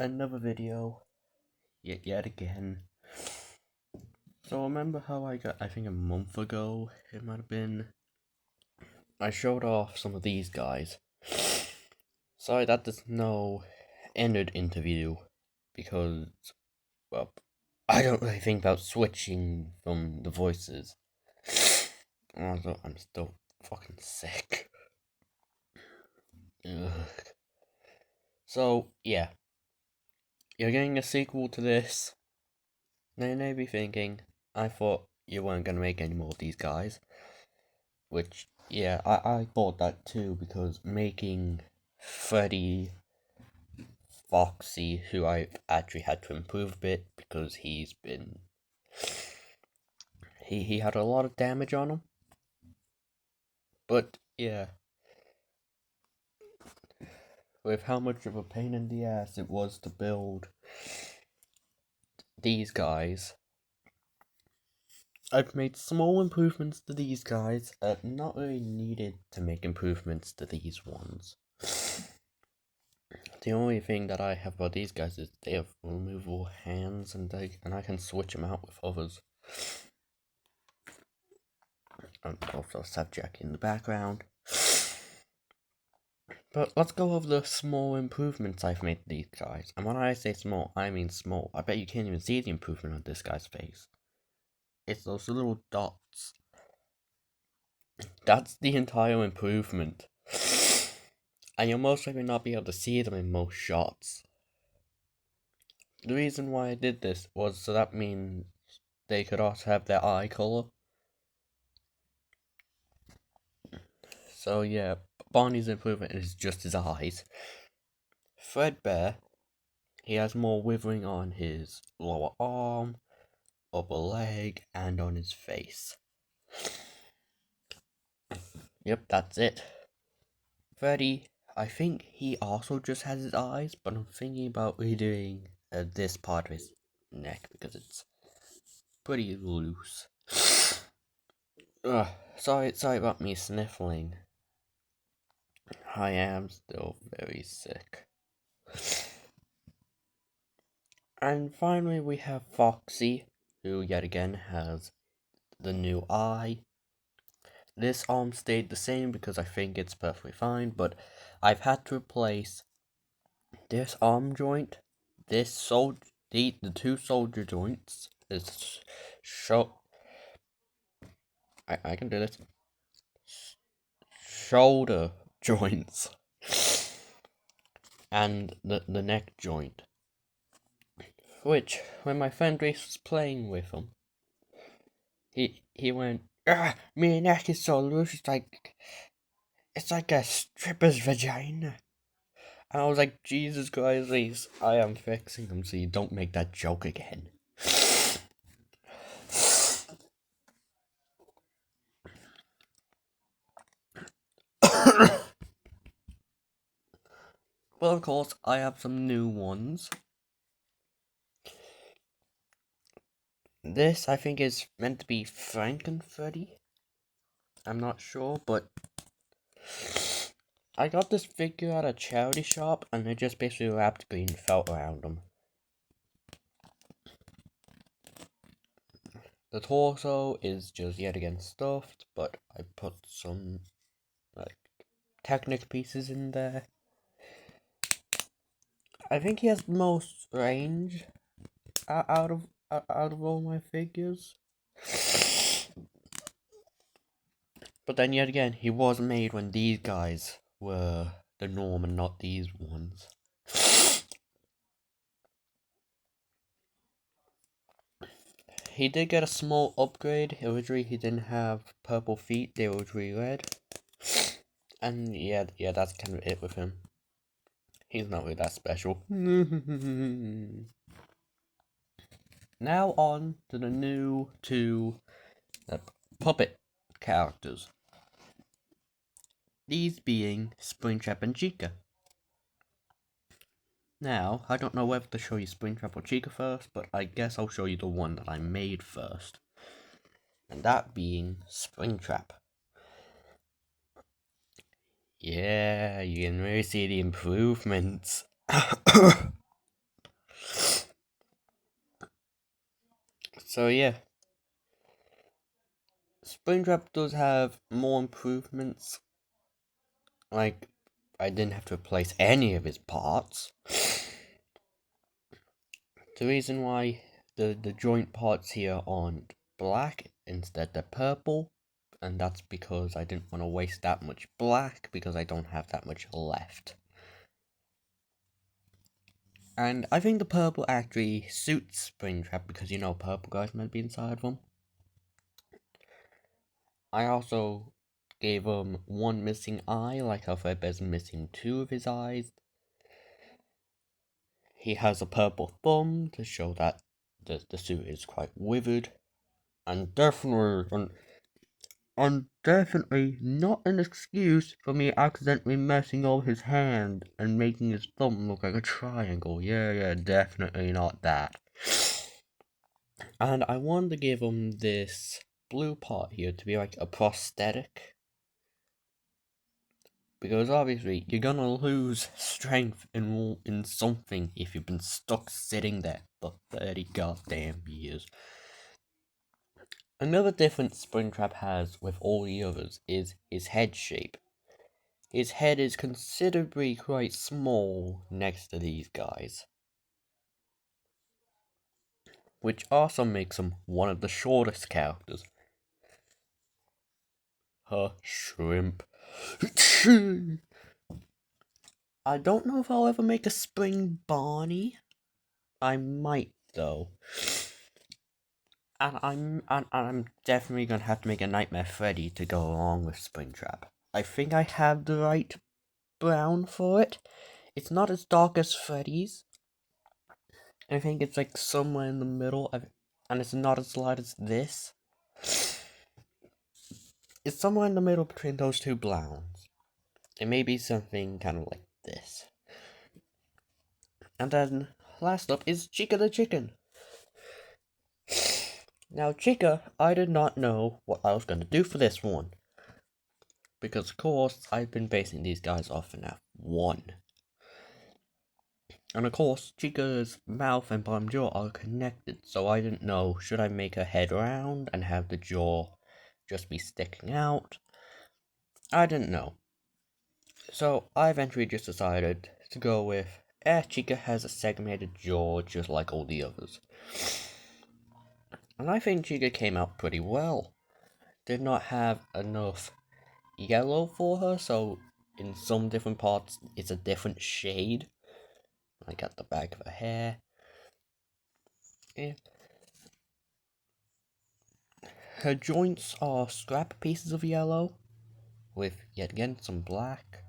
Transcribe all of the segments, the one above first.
another video yet again. So remember how I think a month ago, it might have been, I showed off some of these guys. Sorry that there's no ended interview, because, well, I don't really think about switching from the voices. Also, I'm still fucking sick. Ugh. So, yeah. You're getting a sequel to this. Now you may be thinking, I thought you weren't going to make any more of these guys. Which, yeah, I thought that too, because making Freddy, Foxy, who I've actually had to improve a bit, because he's been... He had a lot of damage on him. But, yeah. With how much of a pain in the ass it was to build these guys, I've made small improvements to these guys, not really needed to make improvements to these ones. The only thing that I have about these guys is they have removable hands, and I can switch them out with others. And also subject in the background. But let's go over the small improvements I've made to these guys. And when I say small, I mean small. I bet you can't even see the improvement on this guy's face. It's those little dots. That's the entire improvement. And you'll most likely not be able to see them in most shots. The reason why I did this was so that means they could also have their eye color. So yeah, Barney's improvement is just his eyes. Fredbear, he has more withering on his lower arm, upper leg, and on his face. Yep, that's it. Freddy, I think he also just has his eyes, but I'm thinking about redoing this part of his neck because it's pretty loose. Sorry about me sniffling. I am still very sick. And finally we have Foxy, who yet again has the new eye. This arm stayed the same because I think it's perfectly fine, but I've had to replace this arm joint, the two soldier joints, I can do this, shoulder joints, and the neck joint. Which, when my friend Reese was playing with him, he went, my neck is so loose, it's like a stripper's vagina. And I was like, Jesus Christ, Reese, I am fixing them so you don't make that joke again. Well, of course, I have some new ones. This, I think, is meant to be Frankenfreddy. I'm not sure, but I got this figure at a charity shop, and they just basically wrapped green felt around them. The torso is just yet again stuffed, but I put some, like, Technic pieces in there. I think he has the most range out of all my figures. But then yet again, he was made when these guys were the norm and not these ones. He did get a small upgrade. Originally he didn't have purple feet, they were originally red. And yeah, that's kind of it with him. He's not really that special. Now on to the new two puppet characters. These being Springtrap and Chica. Now, I don't know whether to show you Springtrap or Chica first, but I guess I'll show you the one that I made first. And that being Springtrap. Yeah, you can really see the improvements. So yeah, Springtrap does have more improvements. Like, I didn't have to replace any of his parts. The reason why the joint parts here aren't black, instead they're purple, and that's because I didn't want to waste that much black because I don't have that much left. And I think the purple actually suits Springtrap because, you know, purple guys might be inside of them. I also gave him one missing eye, like how Fredbear's missing two of his eyes. He has a purple thumb to show that the suit is quite withered. And definitely not an excuse for me accidentally messing up his hand and making his thumb look like a triangle. Yeah, definitely not that. And I wanted to give him this blue part here to be like a prosthetic. Because obviously you're gonna lose strength in something if you've been stuck sitting there for 30 goddamn years. Another difference Springtrap has with all the others is his head shape. His head is considerably quite small next to these guys, which also makes him one of the shortest characters. Shrimp. I don't know if I'll ever make a Spring Barney. I might though. And I'm definitely gonna have to make a Nightmare Freddy to go along with Springtrap. I think I have the right brown for it. It's not as dark as Freddy's. I think it's like somewhere in the middle, and it's not as light as this. It's somewhere in the middle between those two browns. It may be something kind of like this. And then last up is Chica the Chicken. Now Chica, I did not know what I was going to do for this one. Because of course, I've been basing these guys off in F1. And of course, Chica's mouth and bottom jaw are connected, so I didn't know, should I make her head round and have the jaw just be sticking out? I didn't know. So I eventually just decided to go with, Chica has a segmented jaw just like all the others. And I think Chica came out pretty well. Did not have enough yellow for her, so in some different parts it's a different shade. Like at the back of her hair. Yeah. Her joints are scrap pieces of yellow, with yet again some black.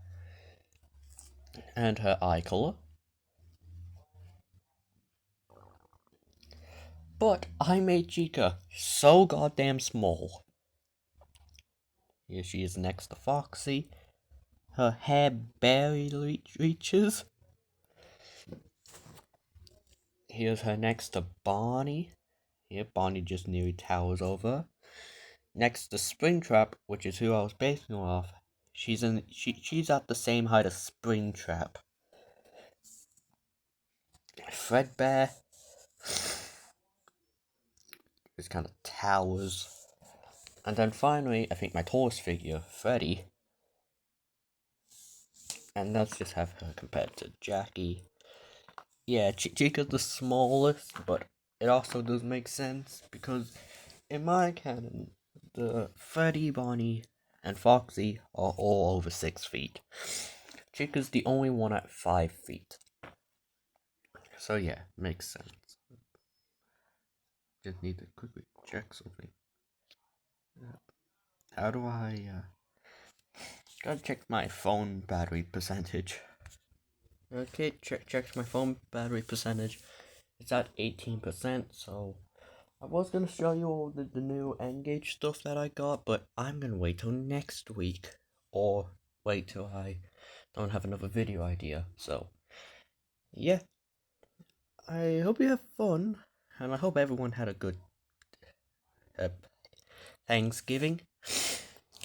And her eye colour. But I made Chica so goddamn small. Here she is next to Foxy. Her hair barely reaches. Here's her next to Barney. Here, Barney just nearly towers over. Next to Springtrap, which is who I was basing her off. She's at the same height as Springtrap. Fredbear just kind of towers. And then finally, I think my tallest figure, Freddy. And let's just have her compared to Jackie. Yeah, Chica's the smallest, but it also does make sense because in my canon, the Freddy, Bonnie, and Foxy are all over 6 feet. Chica's the only one at 5 feet. So yeah, makes sense. Just need to quickly check something. How do I, gotta check my phone battery percentage. Okay, checked my phone battery percentage. It's at 18%, so I was gonna show you all the new N-Gage stuff that I got, but I'm gonna wait till next week, or wait till I don't have another video idea. So, yeah, I hope you have fun, and I hope everyone had a good Thanksgiving.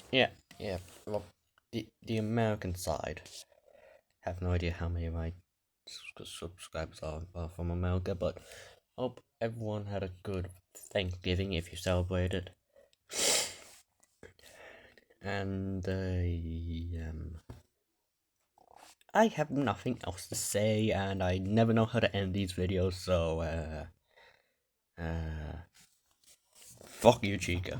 Yeah, well, the American side. Have no idea how many of my subscribers are from America, but Hope everyone had a good Thanksgiving if you celebrated. And I have nothing else to say, and I never know how to end these videos, so fuck you, Chica.